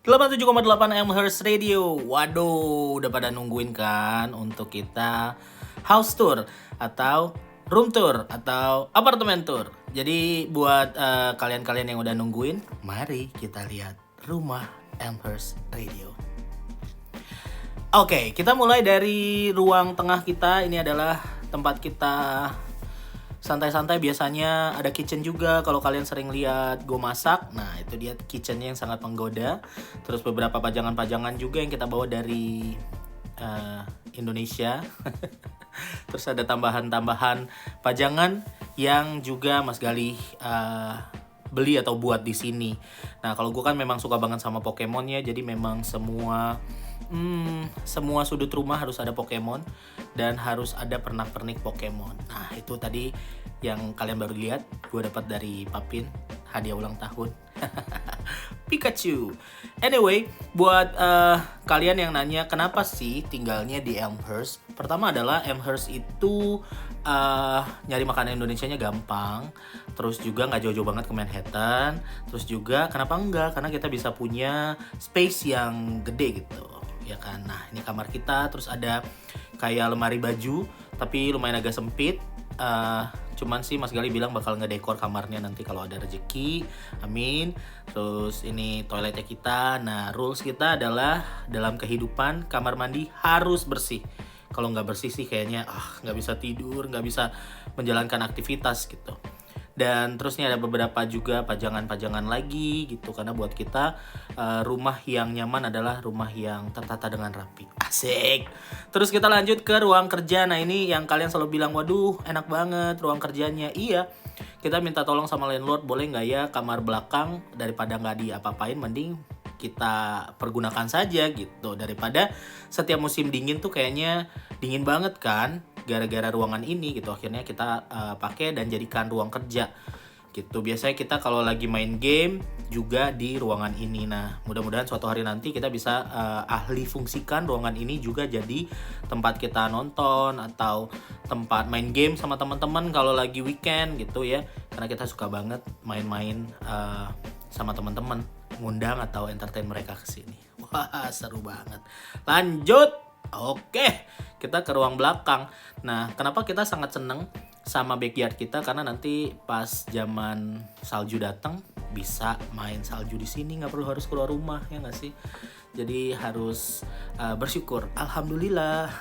87,8 Amherst Radio. Waduh, udah pada nungguin kan untuk kita house tour atau room tour atau apartemen tour. Jadi buat kalian-kalian yang udah nungguin, mari kita lihat rumah Amherst Radio. Oke, kita mulai dari ruang tengah kita. Ini adalah tempat kita santai-santai, biasanya ada kitchen juga. Kalau kalian sering lihat gue masak, nah itu dia kitchennya yang sangat menggoda. Terus beberapa pajangan-pajangan juga yang kita bawa dari Indonesia. Terus ada tambahan-tambahan pajangan yang juga Mas Galih beli atau buat di sini. Nah kalau gue kan memang suka banget sama Pokemon ya, jadi memang semua sudut rumah harus ada Pokemon dan harus ada pernak-pernik Pokemon. Nah itu tadi yang kalian baru lihat, gue dapat dari Papin hadiah ulang tahun. Pikachu. Anyway, buat kalian yang nanya kenapa sih tinggalnya di Amherst, pertama adalah Amherst itu nyari makanan Indonesianya gampang. Terus juga nggak jauh-jauh banget ke Manhattan. Terus juga kenapa enggak? Karena kita bisa punya space yang gede gitu, ya kan. Nah ini kamar kita, terus ada kayak lemari baju tapi lumayan agak sempit. Cuman sih Mas Gali bilang bakal ngedekor kamarnya nanti kalau ada rezeki, amin. Terus ini toiletnya kita. Nah rules kita adalah dalam kehidupan kamar mandi harus bersih. Kalau nggak bersih sih kayaknya nggak bisa tidur, nggak bisa menjalankan aktivitas gitu. Dan terus ini ada beberapa juga pajangan-pajangan lagi gitu, karena buat kita rumah yang nyaman adalah rumah yang tertata dengan rapi. Asik. Terus kita lanjut ke ruang kerja. Nah ini yang kalian selalu bilang, waduh enak banget ruang kerjanya. Iya, kita minta tolong sama landlord, boleh nggak ya kamar belakang daripada nggak diapa-apain, mending kita pergunakan saja gitu, daripada setiap musim dingin tuh kayaknya dingin banget kan gara-gara ruangan ini gitu. Akhirnya kita pakai dan jadikan ruang kerja gitu. Biasanya kita kalau lagi main game juga di ruangan ini. Nah mudah-mudahan suatu hari nanti kita bisa ahli fungsikan ruangan ini juga jadi tempat kita nonton atau tempat main game sama teman-teman kalau lagi weekend gitu ya, karena kita suka banget main-main sama teman-teman, ngundang atau entertain mereka ke sini. Wah, seru banget. Lanjut. Oke, kita ke ruang belakang. Nah, kenapa kita sangat seneng sama backyard kita? Karena nanti pas zaman salju datang bisa main salju di sini, nggak perlu harus keluar rumah, ya nggak sih? Jadi harus bersyukur. Alhamdulillah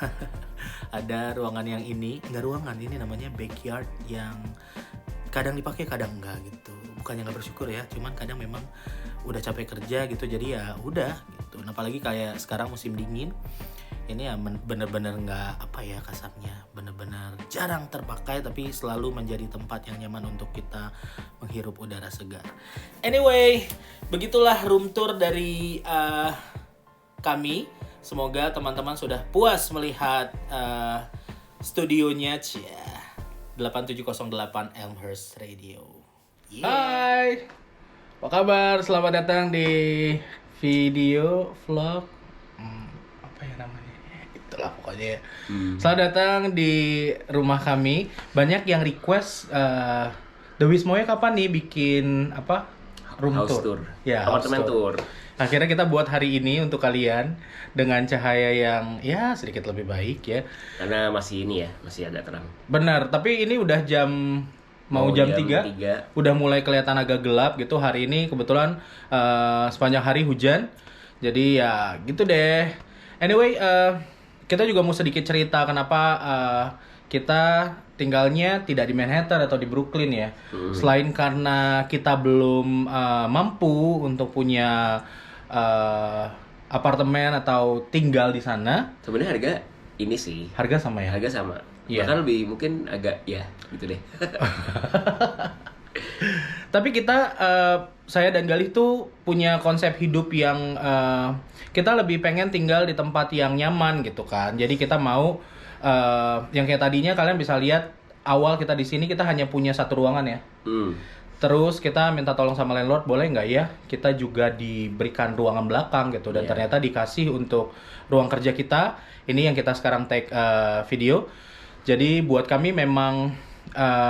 ada ruangan yang ini, nggak ruangan, ini namanya backyard yang kadang dipakai kadang enggak gitu. Bukannya nggak bersyukur ya, cuman kadang memang udah capek kerja gitu, jadi ya udah gitu. Nah, apalagi kayak sekarang musim dingin ini ya bener-bener nggak kasarnya, bener-bener jarang terpakai, tapi selalu menjadi tempat yang nyaman untuk kita menghirup udara segar. Anyway, begitulah room tour dari kami. Semoga teman-teman sudah puas melihat studionya 8708 Amherst Radio. Yeah. Hai, apa kabar? Selamat datang di video vlog. Apa ya namanya? Itulah pokoknya. Selamat datang di rumah kami. Banyak yang request The Wismoya kapan nih bikin room house tour? tour. Ya, Apartemen tour. Akhirnya kita buat hari ini untuk kalian dengan cahaya yang ya sedikit lebih baik ya. Karena masih ada terang. Benar, tapi ini udah mau jam 3, udah mulai kelihatan agak gelap gitu. Hari ini kebetulan sepanjang hari hujan, jadi ya gitu deh. Anyway, kita juga mau sedikit cerita kenapa kita tinggalnya tidak di Manhattan atau di Brooklyn ya. Selain karena kita belum mampu untuk punya apartemen atau tinggal di sana. Sebenarnya harga sama ya. Harga sama. Iya. Bahkan lebih mungkin agak ya gitu deh. Tapi kita saya dan Galih tuh punya konsep hidup yang kita lebih pengen tinggal di tempat yang nyaman gitu kan. Jadi kita mau yang kayak tadinya kalian bisa lihat awal kita di sini kita hanya punya satu ruangan ya. Terus kita minta tolong sama landlord, boleh nggak ya kita juga diberikan ruangan belakang gitu. Dan ternyata dikasih untuk ruang kerja kita. Ini yang kita sekarang take video. Jadi buat kami memang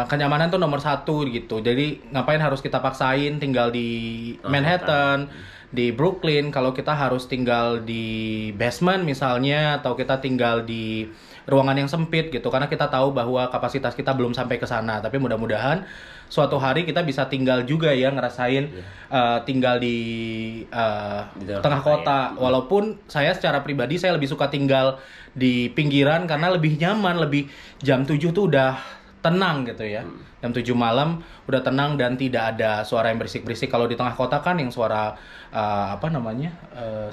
kenyamanan tuh nomor 1 gitu. Jadi ngapain harus kita paksain tinggal di Manhattan, di Brooklyn, kalau kita harus tinggal di basement misalnya, atau kita tinggal di ruangan yang sempit gitu, karena kita tahu bahwa kapasitas kita belum sampai ke sana. Tapi mudah-mudahan suatu hari kita bisa tinggal juga ya, ngerasain tinggal di tengah kota. Walaupun saya secara pribadi saya lebih suka tinggal di pinggiran karena lebih nyaman, lebih jam 7 tuh udah tenang gitu ya. Jam 7 malam udah tenang dan tidak ada suara yang berisik-berisik. Kalau di tengah kota kan yang suara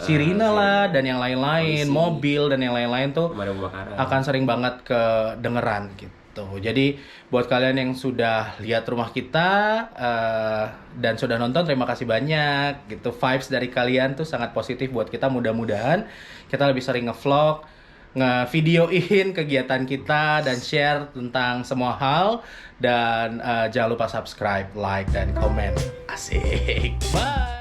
sirine lah dan yang lain-lain, polisi, mobil dan yang lain-lain tuh pemadam kebakaran. akan sering banget kedengeran gitu. Jadi buat kalian yang sudah lihat rumah kita dan sudah nonton, terima kasih banyak gitu. Vibes dari kalian tuh sangat positif buat kita. Mudah-mudahan kita lebih sering nge-vlog, nge-videoin kegiatan kita dan share tentang semua hal. Dan jangan lupa subscribe, like, dan komen. Asik. Bye.